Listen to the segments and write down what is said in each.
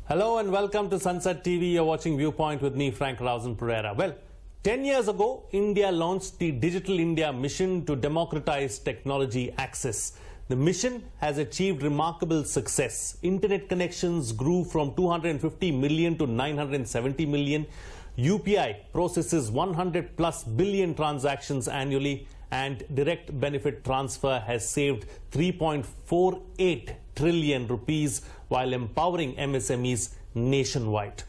Hello and welcome to Sansad TV. You're watching Viewpoint with me, Frank Rausen Pereira. Well, 10 years ago, India launched the Digital India mission to democratize technology access. The mission has achieved remarkable success. Internet connections grew from 250 million to 970 million. UPI processes 100 plus billion transactions annually, and direct benefit transfer has saved 3.48 trillion rupees while empowering MSMEs nationwide.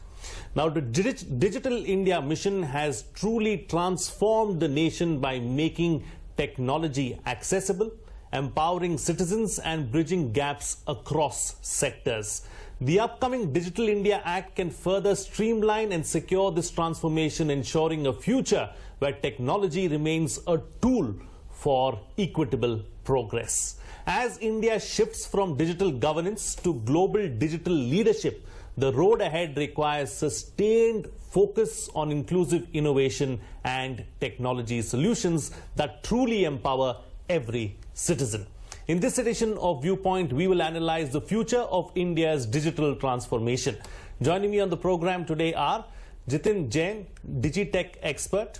Now, the Digital India mission has truly transformed the nation by making technology accessible, empowering citizens and bridging gaps across sectors. The upcoming Digital India Act can further streamline and secure this transformation, ensuring a future where technology remains a tool for equitable progress. As India shifts from digital governance to global digital leadership, the road ahead requires sustained focus on inclusive innovation and technology solutions that truly empower every citizen. In this edition of Viewpoint, we will analyze the future of India's digital transformation. Joining me on the program today are Jitin Jain, Digitech expert,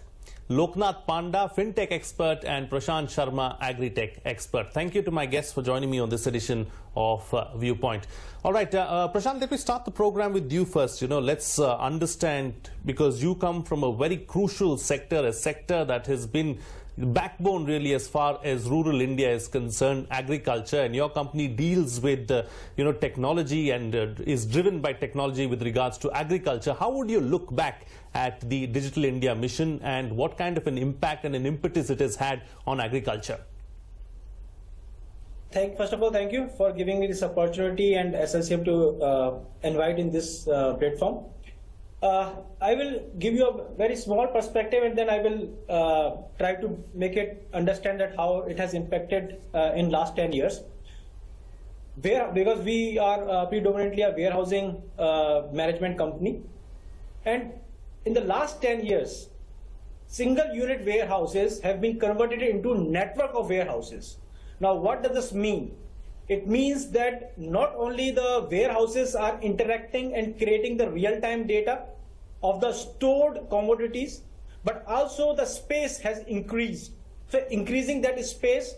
Lokanath Panda, FinTech expert, and Prashant Sharma, Agritech expert. Thank you to my guests for joining me on this edition of Viewpoint. All right, Prashant, let me start the program with you first. Let's understand, because you come from a very crucial sector, a sector that has been backbone really as far as rural India is concerned, agriculture, and your company deals with technology and is driven by technology with regards to agriculture. How would you look back at the Digital India mission and what kind of an impact and an impetus it has had on agriculture? First of all, thank you for giving me this opportunity and SLCM to invite in this platform. I will give you a very small perspective, and then I will try to make it understand that how it has impacted in last 10 years. Because we are predominantly a warehousing management company, and in the last 10 years, single unit warehouses have been converted into network of warehouses. Now, what does this mean? It means that not only the warehouses are interacting and creating the real-time data of the stored commodities, but also the space has increased. So increasing that space,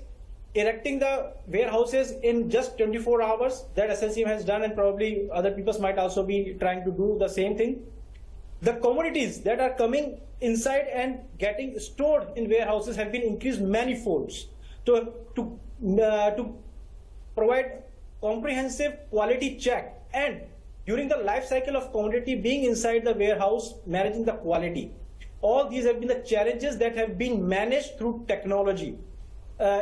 erecting the warehouses in just 24 hours, that SLCM has done, and probably other people might also be trying to do the same thing. The commodities that are coming inside and getting stored in warehouses have been increased manifolds to provide comprehensive quality check, and during the life cycle of commodity being inside the warehouse, managing the quality. All these have been the challenges that have been managed through technology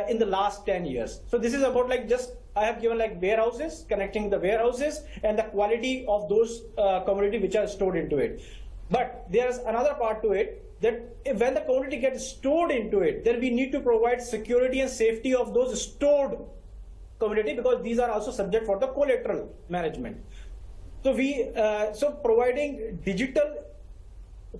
in the last 10 years. So this is about I have given warehouses, connecting the warehouses and the quality of those commodity which are stored into it. But there's another part to it, that when the commodity gets stored into it, then we need to provide security and safety of those stored commodity, because these are also subject for the collateral management. So providing digital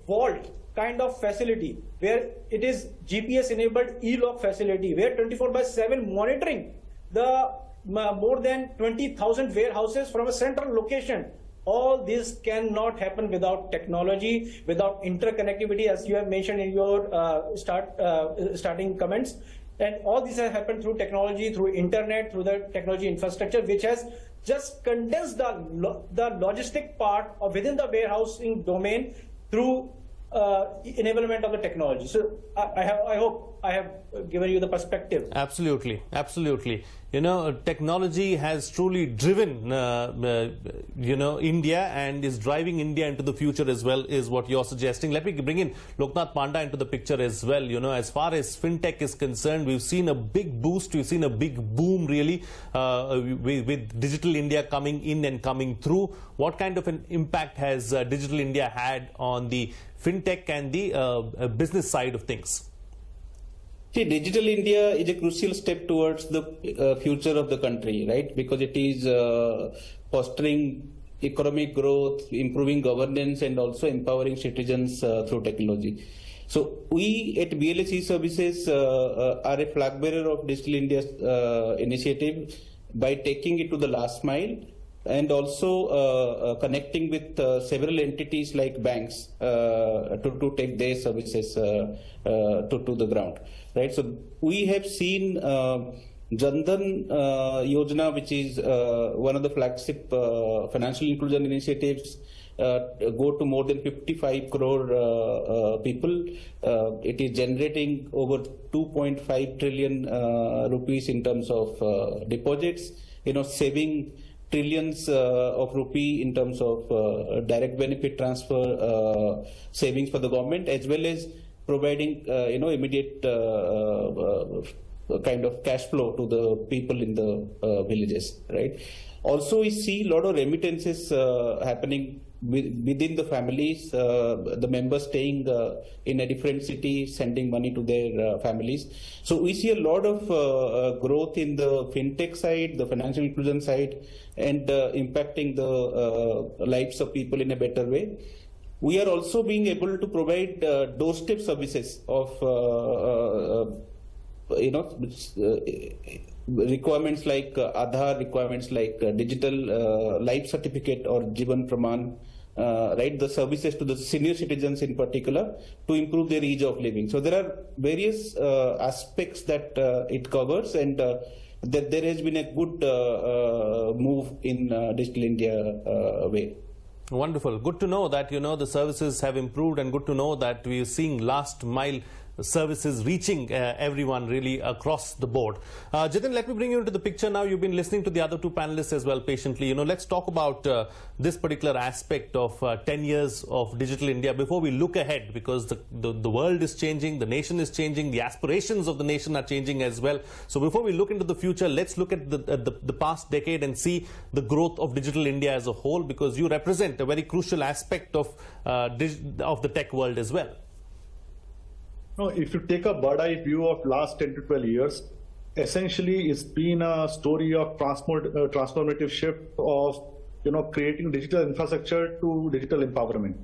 vault kind of facility, where it is GPS enabled e-lock facility, where 24/7 monitoring the more than 20,000 warehouses from a central location. All this cannot happen without technology, without interconnectivity, as you have mentioned in your starting comments. And all this has happened through technology, through internet, through the technology infrastructure, which has just condensed the logistic part of within the warehousing domain through enablement of the technology. So I hope I have given you the perspective. Absolutely, absolutely. Technology has truly driven, India, and is driving India into the future as well, is what you're suggesting. Let me bring in Lokanath Panda into the picture as well. As far as FinTech is concerned, we've seen a big boost, we've seen a big boom really with Digital India coming in and coming through. What kind of an impact has Digital India had on the FinTech and the business side of things? See, Digital India is a crucial step towards the future of the country, right? Because it is fostering economic growth, improving governance, and also empowering citizens through technology. So we at BLS E-Services are a flag bearer of Digital India's initiative by taking it to the last mile and also connecting with several entities like banks to take their services to the ground, right? So we have seen Jandan Yojana, which is one of the flagship financial inclusion initiatives, go to more than 55 crore people. It is generating over 2.5 trillion rupees in terms of deposits, saving trillions of rupee in terms of direct benefit transfer savings for the government, as well as providing immediate kind of cash flow to the people in the villages, right? Also, we see a lot of remittances happening within the families, the members staying in a different city, sending money to their families. So we see a lot of growth in the fintech side, the financial inclusion side, and impacting the lives of people in a better way. We are also being able to provide doorstep services of requirements like Aadhaar, requirements like digital life certificate or Jivan Praman, right? The services to the senior citizens in particular to improve their ease of living. So there are various aspects that it covers, and that there has been a good move in Digital India way. Wonderful. Good to know that, the services have improved, and good to know that we are seeing last mile services reaching everyone really across the board. Jitin, let me bring you into the picture now. You've been listening to the other two panelists as well patiently. Let's talk about this particular aspect of 10 years of Digital India before we look ahead, because the world is changing, the nation is changing, the aspirations of the nation are changing as well. So before we look into the future, let's look at the past decade and see the growth of Digital India as a whole, because you represent a very crucial aspect of the tech world as well. No, if you take a bird's-eye view of last 10 to 12 years, essentially it's been a story of transformative shift of creating digital infrastructure to digital empowerment.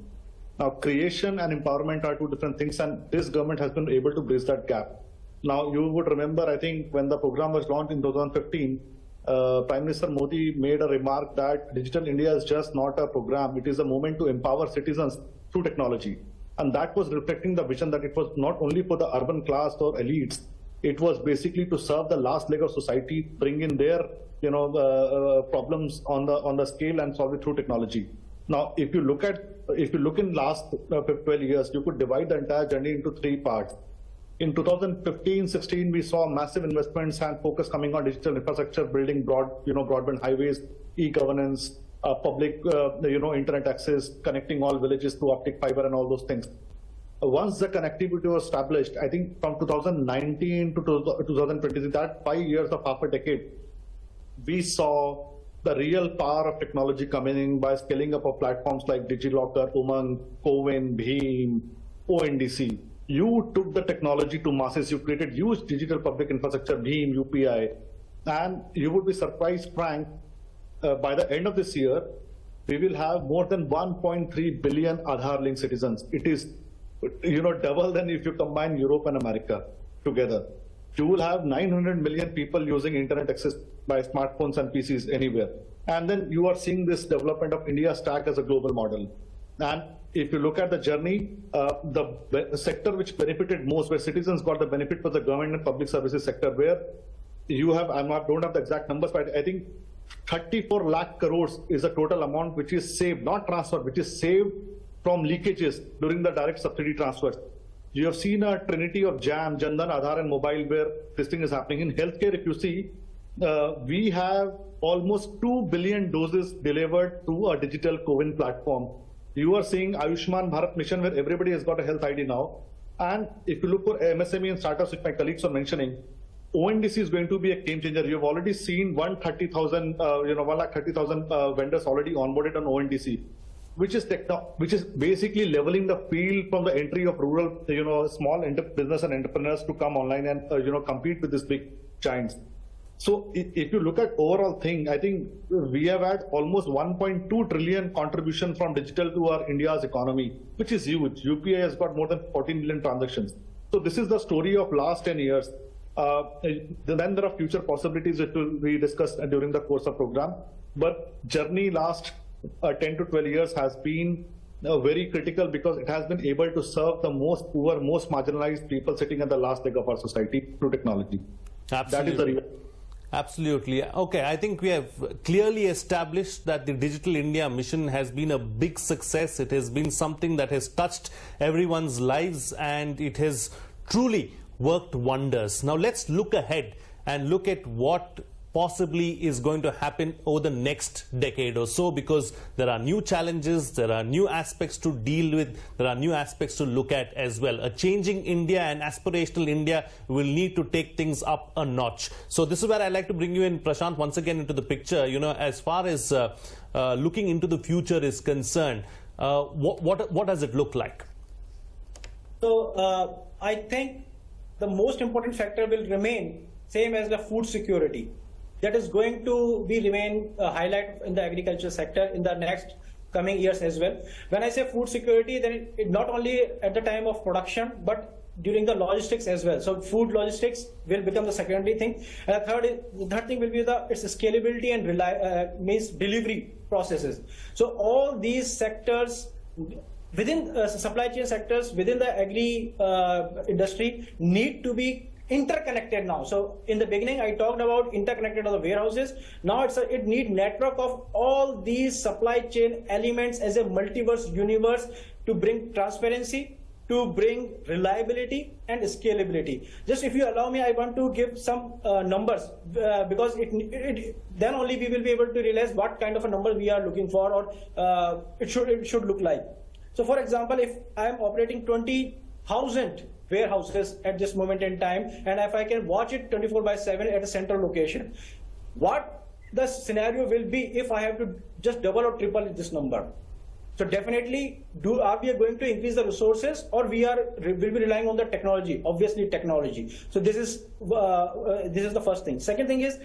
Now, creation and empowerment are two different things, and this government has been able to bridge that gap. Now, you would remember, I think, when the program was launched in 2015, Prime Minister Modi made a remark that Digital India is just not a program; it is a moment to empower citizens through technology. And that was reflecting the vision that it was not only for the urban class or elites, it was basically to serve the last leg of society, bring in their problems on the scale and solve it through technology. Now, if you look in last 12 years, you could divide the entire journey into three parts. In 2015-16, we saw massive investments and focus coming on digital infrastructure, building broadband highways, e-governance, public, internet access, connecting all villages through optic fiber and all those things. Once the connectivity was established, I think from 2019 to 2023, that 5 years of half a decade, we saw the real power of technology coming in by scaling up of platforms like DigiLocker, Umang, CoWIN, Bheem, ONDC. You took the technology to masses. You created huge digital public infrastructure, Bheem, UPI, and you would be surprised, Frank, by the end of this year, we will have more than 1.3 billion Aadhaar-linked citizens. It is, double than if you combine Europe and America together. You will have 900 million people using internet access by smartphones and PCs anywhere. And then you are seeing this development of India Stack as a global model. And if you look at the journey, the sector which benefited most, where citizens got the benefit, was the government and public services sector, where you have, don't have the exact numbers, but I think 34 lakh crores is the total amount which is saved, not transferred, which is saved from leakages during the direct subsidy transfers. You have seen a trinity of JAM, Jandan, Aadhaar and mobile where this thing is happening. In healthcare, if you see, we have almost 2 billion doses delivered through a digital CoWIN platform. You are seeing Ayushman Bharat mission where everybody has got a health ID now. And if you look for MSME and startups, which my colleagues are mentioning, ONDC is going to be a game changer. You've already seen 130,000 vendors already onboarded on ONDC, which is basically leveling the field from the entry of rural, small business and entrepreneurs to come online and compete with these big giants. So if you look at overall thing, I think we have had almost 1.2 trillion contribution from digital to our India's economy, which is huge. UPI has got more than 14 million transactions. So this is the story of last 10 years. Then there are future possibilities which will be discussed during the course of program. but journey last 10 to 12 years has been very critical because it has been able to serve the most poor, most marginalized people sitting at the last leg of our society through technology. Absolutely. That is the real. Absolutely. Okay, I think we have clearly established that the Digital India mission has been a big success. It has been something that has touched everyone's lives and it has truly worked wonders. Now let's look ahead and look at what possibly is going to happen over the next decade or so, because there are new challenges, there are new aspects to deal with, there are new aspects to look at as well. A changing India and aspirational India will need to take things up a notch. So this is where I'd like to bring you in, Prashant, once again into the picture. You know, as far as looking into the future is concerned, what does it look like? So I think the most important factor will remain same as the food security. That is going to be remain a highlight in the agriculture sector in the next coming years as well. When I say food security, then it not only at the time of production, but during the logistics as well. So food logistics will become the secondary thing. And the third thing will be its scalability and means delivery processes. So all these sectors within supply chain sectors, within the agri industry need to be interconnected now. So in the beginning, I talked about interconnected of the warehouses. Now it needs network of all these supply chain elements as a multiverse universe to bring transparency, to bring reliability and scalability. Just if you allow me, I want to give some numbers because then only we will be able to realize what kind of a number we are looking for or it should look like. So for example, if I am operating 20,000 warehouses at this moment in time, and if I can watch it 24/7 at a central location, what the scenario will be if I have to just double or triple this number. So definitely, are we going to increase the resources, or will be relying on the technology? Obviously, technology. So this is the first thing. Second thing is,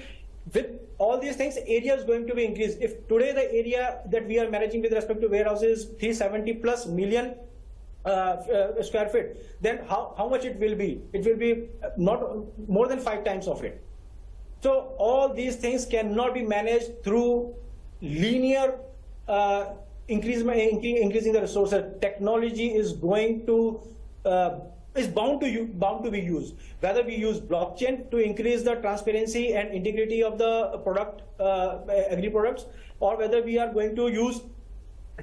with all these things, area is going to be increased. If today the area that we are managing with respect to warehouses 370 plus million square feet, then how much it will be? It will be not more than 5 times of it. So all these things cannot be managed through linear increasing the resources. Technology is going to is bound to be used. Whether we use blockchain to increase the transparency and integrity of the product, agri products, or whether we are going to use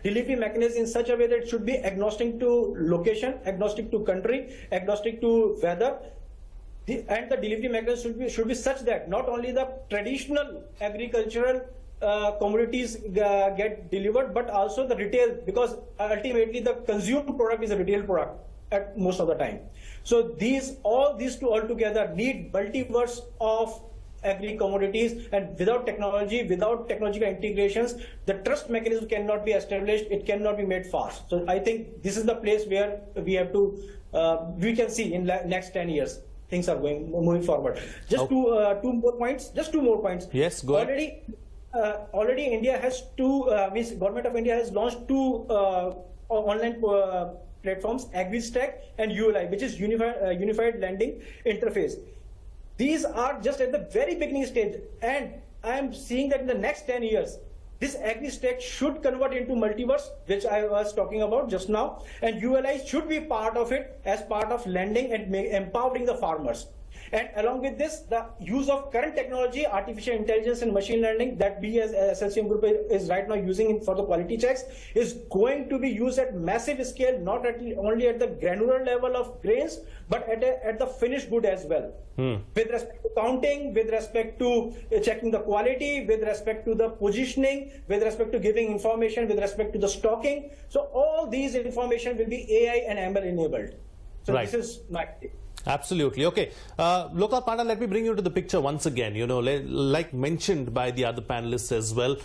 delivery mechanism in such a way that it should be agnostic to location, agnostic to country, agnostic to weather, and the delivery mechanism should be such that not only the traditional agricultural commodities get delivered, but also the retail, because ultimately the consumed product is a retail product at most of the time. So all these two altogether need multiverse of agri commodities, and without technological integrations, the trust mechanism cannot be established, it cannot be made fast. So I think this is the place where we have to, we can see in next 10 years, things are moving forward. Just two more points. Yes, go ahead. Already India has Government of India has launched 2 online platforms, AgriStack and ULI, which is Unified Lending Interface. These are just at the very beginning stage, and I am seeing that in the next 10 years, this AgriStack should convert into multiverse, which I was talking about just now, and ULI should be part of it as part of lending and empowering the farmers. And along with this, the use of current technology, artificial intelligence and machine learning that we as SLCM Group is right now using for the quality checks is going to be used at massive scale, not only at the granular level of grains, but at the finished good as well. With respect to counting, with respect to checking the quality, with respect to the positioning, with respect to giving information, with respect to the stocking. So all these information will be AI and ML enabled. So right. This is my take. Absolutely. Okay. Lokanath Panda, let me bring you to the picture once again. You know, like mentioned by the other panelists as well,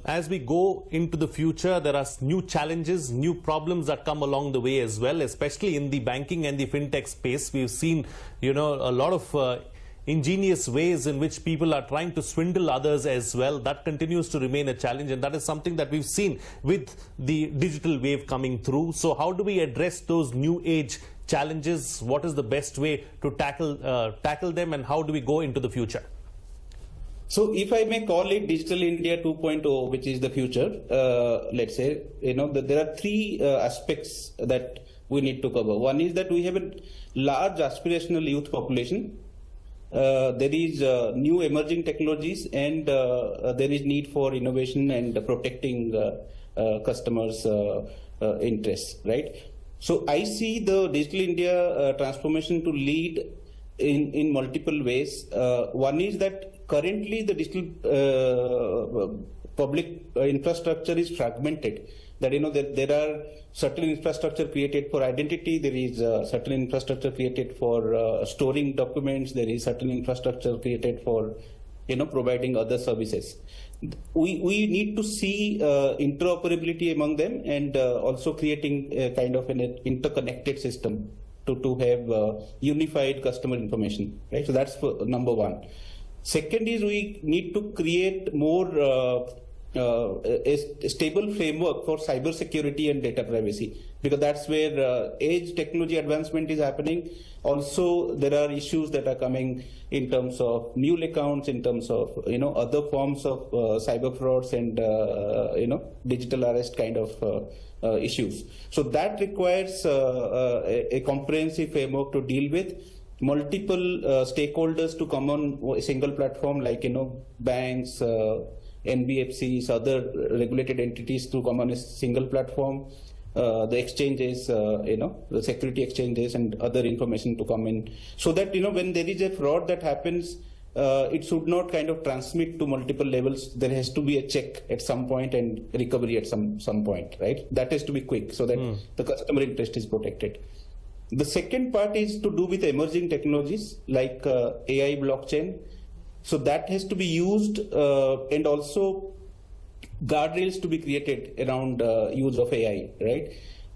as we go into the future, there are new challenges, new problems that come along the way as well, especially in the banking and the fintech space. We've seen, you know, a lot of ingenious ways in which people are trying to swindle others as well. That continues to remain a challenge, and that is something that we've seen with the digital wave coming through. So how do we address those new age challenges? What is the best way to tackle them, and how do we go into the future? So if I may call it Digital India 2.0, which is the future, let's say, there are three aspects that we need to cover. One is that we have a large aspirational youth population. There is new emerging technologies, and there is need for innovation and protecting customers' interests, right? So I see the Digital India transformation to lead in multiple ways. One is that currently the digital public infrastructure is fragmented. That there are certain infrastructure created for identity, there is certain infrastructure created for storing documents, there is certain infrastructure created for providing other services. We need to see interoperability among them, and also creating a kind of an interconnected system to have unified customer information, right? So that's number one. Second is we need to create more a stable framework for cyber security and data privacy, because that's where edge technology advancement is happening. Also, there are issues that are coming in terms of mule accounts, in terms of other forms of cyber frauds and digital arrest kind of issues. So that requires a comprehensive framework to deal with. Multiple stakeholders to come on a single platform, like banks, NBFCs, other regulated entities to come on a single platform, the exchanges, the security exchanges and other information to come in, so that when there is a fraud that happens, it should not kind of transmit to multiple levels. There has to be a check at some point and recovery at some point, right? That has to be quick, so that the customer interest is protected. The second part is to do with emerging technologies like AI, blockchain. So that has to be used, and also guardrails to be created around use of AI, right?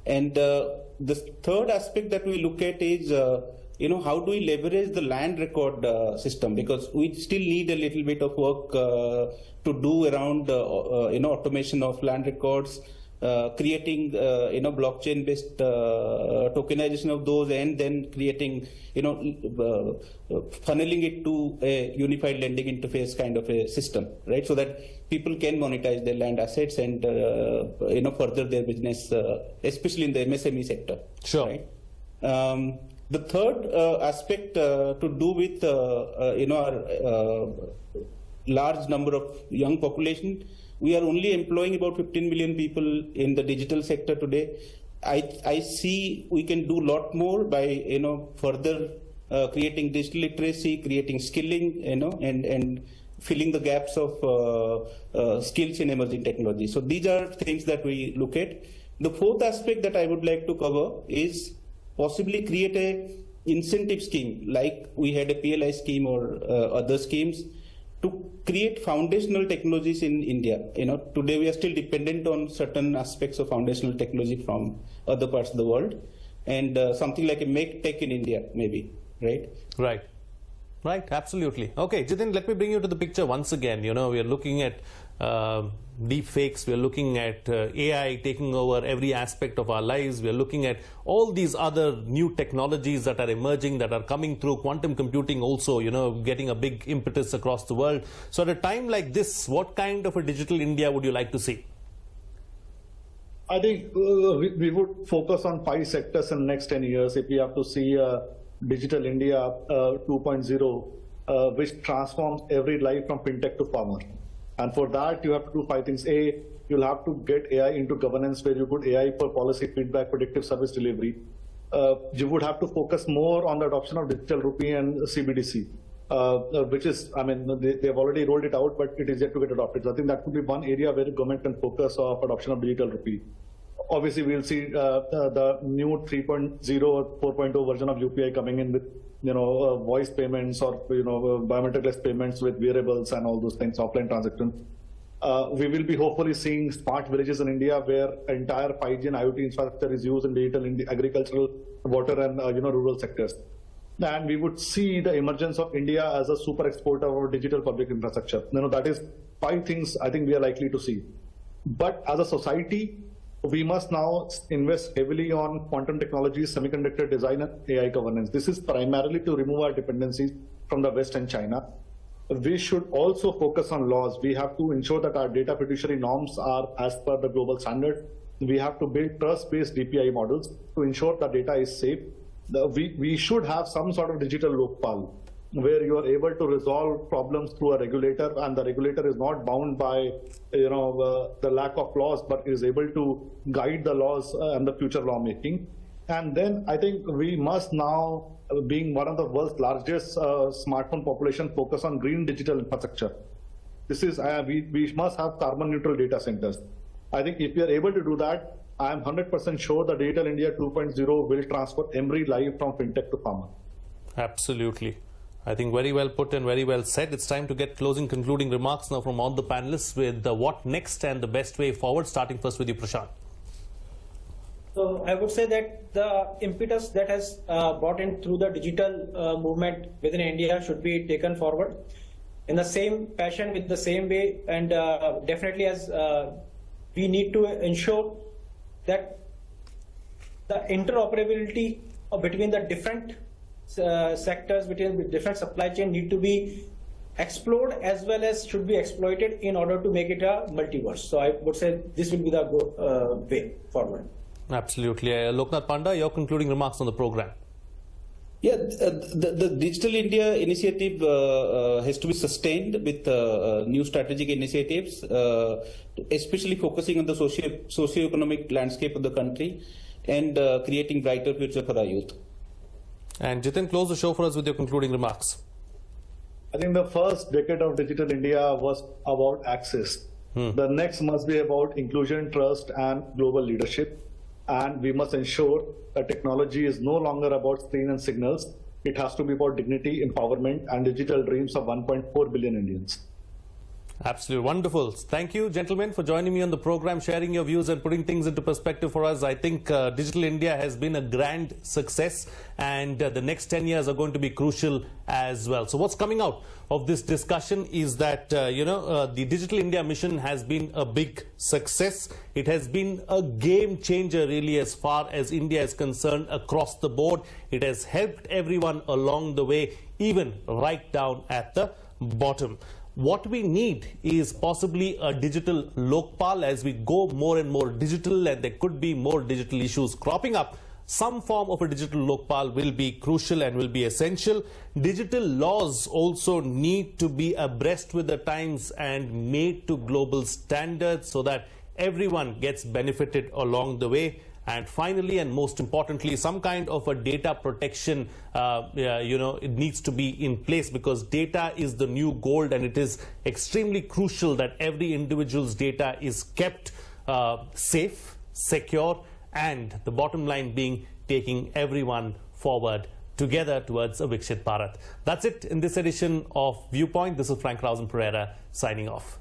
And the third aspect that we look at is, how do we leverage the land record system? Because we still need a little bit of work to do around, automation of land records, creating, blockchain-based tokenization of those, and then creating, funneling it to a unified lending interface kind of a system, right? So that people can monetize their land assets and, further their business, especially in the MSME sector. Sure. Right? The third aspect to do with, our large number of young population. We are only employing about 15 million people in the digital sector today. I see we can do a lot more by further creating digital literacy, creating skilling, and filling the gaps of skills in emerging technology. So these are things that we look at. The fourth aspect that I would like to cover is possibly create a incentive scheme, like we had a PLI scheme or other schemes, to create foundational technologies in India. Today we are still dependent on certain aspects of foundational technology from other parts of the world, and something like a make tech in India, maybe, right? Right, absolutely. Okay, Jitin, let me bring you to the picture once again. We are looking at deep fakes, we are looking at AI taking over every aspect of our lives, we are looking at all these other new technologies that are emerging, that are coming through, quantum computing also, getting a big impetus across the world. So at a time like this, what kind of a digital India would you like to see? I think we would focus on 5 sectors in the next 10 years if we have to see Digital India 2.0, which transforms every life from fintech to farmer. And for that, you have to do 5 things. A, you'll have to get AI into governance, where you put AI for policy feedback, predictive service delivery. You would have to focus more on the adoption of digital rupee and CBDC, which is, they've already rolled it out, but it is yet to get adopted. So I think that could be one area where the government can focus on adoption of digital rupee. Obviously, we'll see the new 3.0 or 4.0 version of UPI coming in with voice payments or biometricless payments with wearables and all those things, offline transactions. We will be hopefully seeing smart villages in India, where entire 5G and IoT infrastructure is used in digital in the agricultural, water and rural sectors. And we would see the emergence of India as a super exporter of digital public infrastructure. That is 5 things I think we are likely to see. But as a society, we must now invest heavily on quantum technologies, semiconductor design, and AI governance. This is primarily to remove our dependencies from the West and China. we should also focus on laws. We have to ensure that our data fiduciary norms are as per the global standard. We have to build trust-based DPI models to ensure that data is safe. We should have some sort of digital Lokpal where you are able to resolve problems through a regulator, and the regulator is not bound by the lack of laws, but is able to guide the laws and the future lawmaking. And then I think we must now, being one of the world's largest smartphone population, focus on green digital infrastructure. This is we must have carbon neutral data centers. I think if we are able to do that, I am 100% sure that Digital India 2.0 will transfer every life from fintech to farmer. Absolutely. I think very well put and very well said. It's time to get closing concluding remarks now from all the panelists with what next and the best way forward, starting first with you, Prashant. So I would say that the impetus that has brought in through the digital movement within India should be taken forward in the same passion, with the same way, and definitely as we need to ensure that the interoperability between the different sectors, between different supply chain need to be explored as well as should be exploited in order to make it a multiverse. So I would say this will be the way forward. Absolutely. Lokanath Panda, your concluding remarks on the program. Yeah, the Digital India initiative has to be sustained with new strategic initiatives, especially focusing on the socio-economic landscape of the country and creating brighter future for our youth. And Jitin, close the show for us with your concluding remarks. I think the first decade of Digital India was about access. The next must be about inclusion, trust, and global leadership. And we must ensure that technology is no longer about screen and signals. It has to be about dignity, empowerment, and digital dreams of 1.4 billion Indians. Absolutely wonderful. Thank you, gentlemen, for joining me on the program, sharing your views and putting things into perspective for us. I think Digital India has been a grand success, and the next 10 years are going to be crucial as well. So what's coming out of this discussion is that, the Digital India mission has been a big success. It has been a game changer, really, as far as India is concerned across the board. It has helped everyone along the way, even right down at the bottom. What we need is possibly a digital Lokpal as we go more and more digital, and there could be more digital issues cropping up. Some form of a digital Lokpal will be crucial and will be essential. Digital laws also need to be abreast with the times and made to global standards so that everyone gets benefited along the way. And finally, and most importantly, some kind of a data protection, it needs to be in place, because data is the new gold, and it is extremely crucial that every individual's data is kept safe, secure, and the bottom line being taking everyone forward together towards a Viksit Bharat. That's it in this edition of Viewpoint. This is Frank Rausen Pereira signing off.